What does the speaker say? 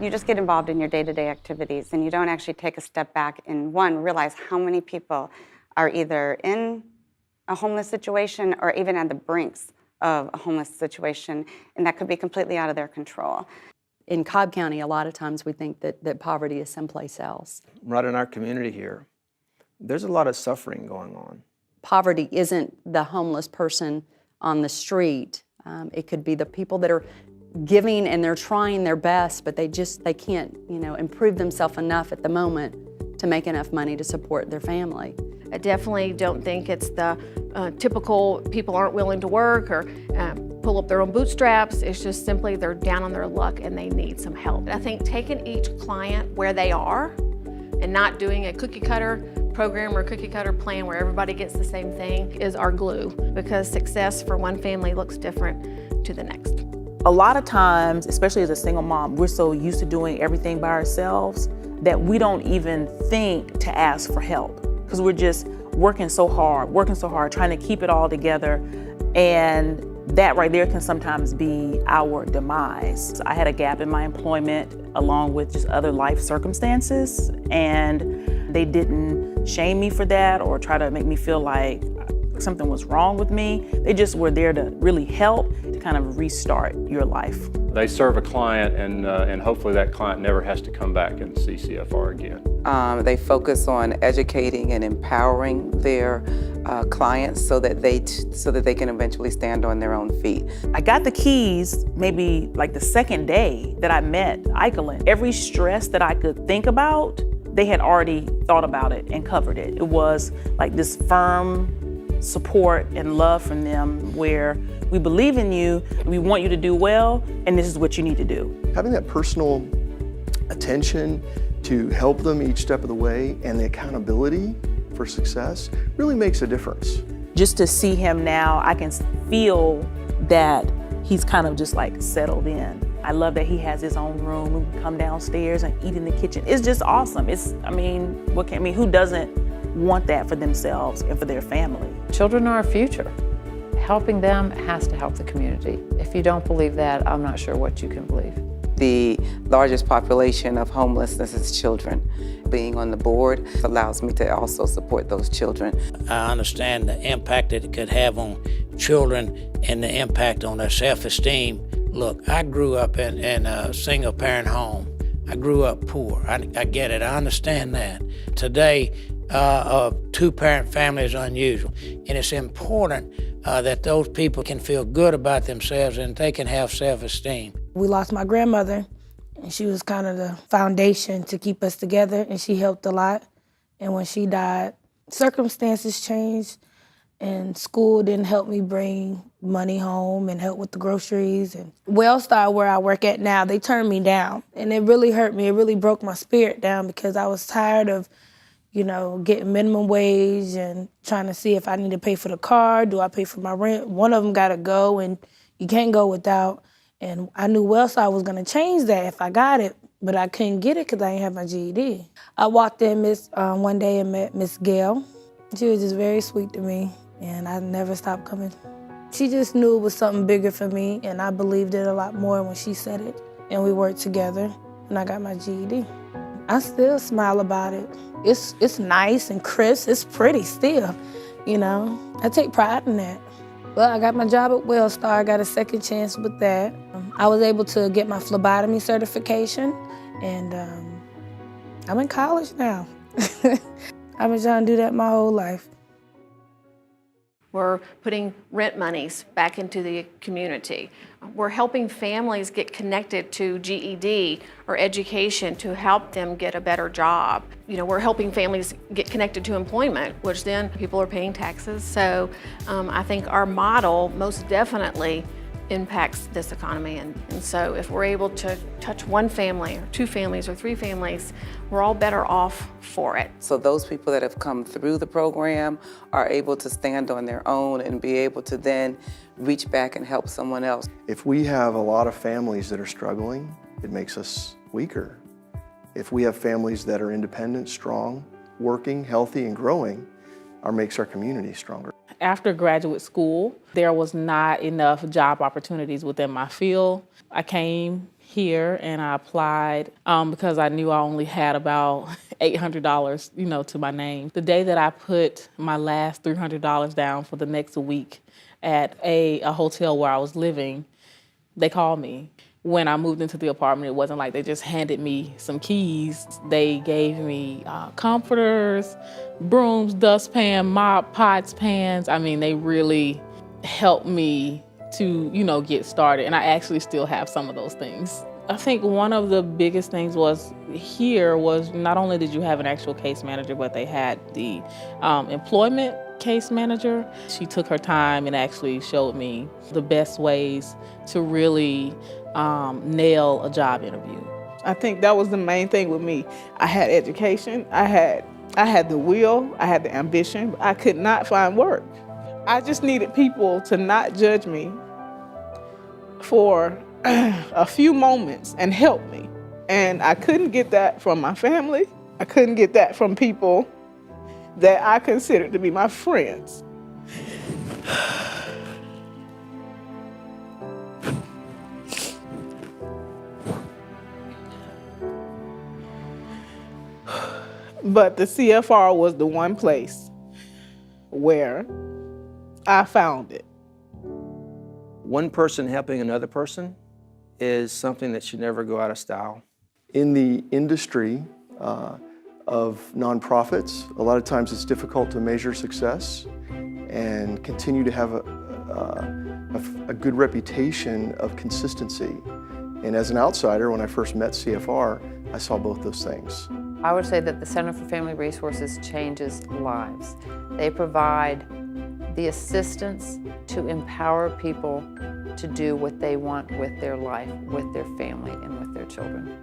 You just get involved in your day-to-day activities, and you don't actually take a step back and, one, realize how many people are either in a homeless situation or even at the brinks of a homeless situation, and that could be completely out of their control. In Cobb County, a lot of times we think that poverty is someplace else. Right in our community here, there's a lot of suffering going on. Poverty isn't the homeless person on the street. It could be the people that are giving and they're trying their best, but they can't, improve themselves enough at the moment to make enough money to support their family. I definitely don't think it's the typical people aren't willing to work or pull up their own bootstraps. It's just simply they're down on their luck and they need some help. I think taking each client where they are and not doing a cookie cutter program or cookie cutter plan where everybody gets the same thing is our glue, because success for one family looks different to the next. A lot of times, especially as a single mom, we're so used to doing everything by ourselves that we don't even think to ask for help, because we're just working so hard, trying to keep it all together. And that right there can sometimes be our demise. I had a gap in my employment along with just other life circumstances, and they didn't shame me for that or try to make me feel like something was wrong with me. They just were there to really help, to kind of restart your life. They serve a client, and hopefully that client never has to come back and see CFR again. They focus on educating and empowering their clients so that they can eventually stand on their own feet. I got the keys maybe like the second day that I met Ikelin. Every stress that I could think about, they had already thought about it and covered it. It was like this firm support and love from them where we believe in you, we want you to do well, and this is what you need to do. Having that personal attention to help them each step of the way and the accountability for success really makes a difference. Just to see him now, I can feel that he's kind of just like settled in. I love that he has his own room. We can come downstairs and eat in the kitchen. It's just awesome. Who doesn't want that for themselves and for their family? Children are our future. Helping them has to help the community. If you don't believe that, I'm not sure what you can believe. The largest population of homelessness is children. Being on the board allows me to also support those children. I understand the impact that it could have on children and the impact on their self-esteem. Look, I grew up in a single-parent home. I grew up poor. I get it. I understand that. Today, a two-parent family is unusual, and it's important that those people can feel good about themselves and they can have self-esteem. We lost my grandmother, and she was kind of the foundation to keep us together, and she helped a lot. And when she died, circumstances changed, and school didn't help me bring money home and help with the groceries. And Wellstar, where I work at now, they turned me down, and it really hurt me. It really broke my spirit down because I was tired of getting minimum wage and trying to see if I need to pay for the car, do I pay for my rent? One of them got to go, and you can't go without. And I knew Wellside was going to change that if I got it, but I couldn't get it because I didn't have my GED. I walked in one day and met Miss Gail. She was just very sweet to me, and I never stopped coming. She just knew it was something bigger for me, and I believed it a lot more when she said it. And we worked together, and I got my GED. I still smile about it. It's nice and crisp. It's pretty still, I take pride in that. Well, I got my job at Wellstar. I got a second chance with that. I was able to get my phlebotomy certification, and I'm in college now. I've been trying to do that my whole life. We're putting rent monies back into the community. We're helping families get connected to GED or education to help them get a better job. We're helping families get connected to employment, which then people are paying taxes. So I think our model most definitely impacts this economy. And so if we're able to touch one family or two families or three families, we're all better off for it. So those people that have come through the program are able to stand on their own and be able to then reach back and help someone else. If we have a lot of families that are struggling, it makes us weaker. If we have families that are independent, strong, working, healthy, and growing, makes our community stronger. After graduate school, there was not enough job opportunities within my field. I came here and I applied because I knew I only had about $800, to my name. The day that I put my last $300 down for the next week at a hotel where I was living, they called me. When I moved into the apartment, it wasn't like they just handed me some keys. They gave me comforters, brooms, dustpan, mop, pots, pans. I mean, they really helped me to, get started. And I actually still have some of those things. I think one of the biggest things was not only did you have an actual case manager, but they had the employment case manager. She took her time and actually showed me the best ways to really nail a job interview. I think that was the main thing with me. I had education, I had the will, I had the ambition, but I could not find work. I just needed people to not judge me for a few moments and help me. And I couldn't get that from my family. I couldn't get that from people that I considered to be my friends. But the CFR was the one place where I found it. One person helping another person is something that should never go out of style. In the industry of nonprofits, a lot of times it's difficult to measure success and continue to have a good reputation of consistency. And as an outsider, when I first met CFR, I saw both those things. I would say that the Center for Family Resources changes lives. They provide the assistance to empower people to do what they want with their life, with their family, and with their children.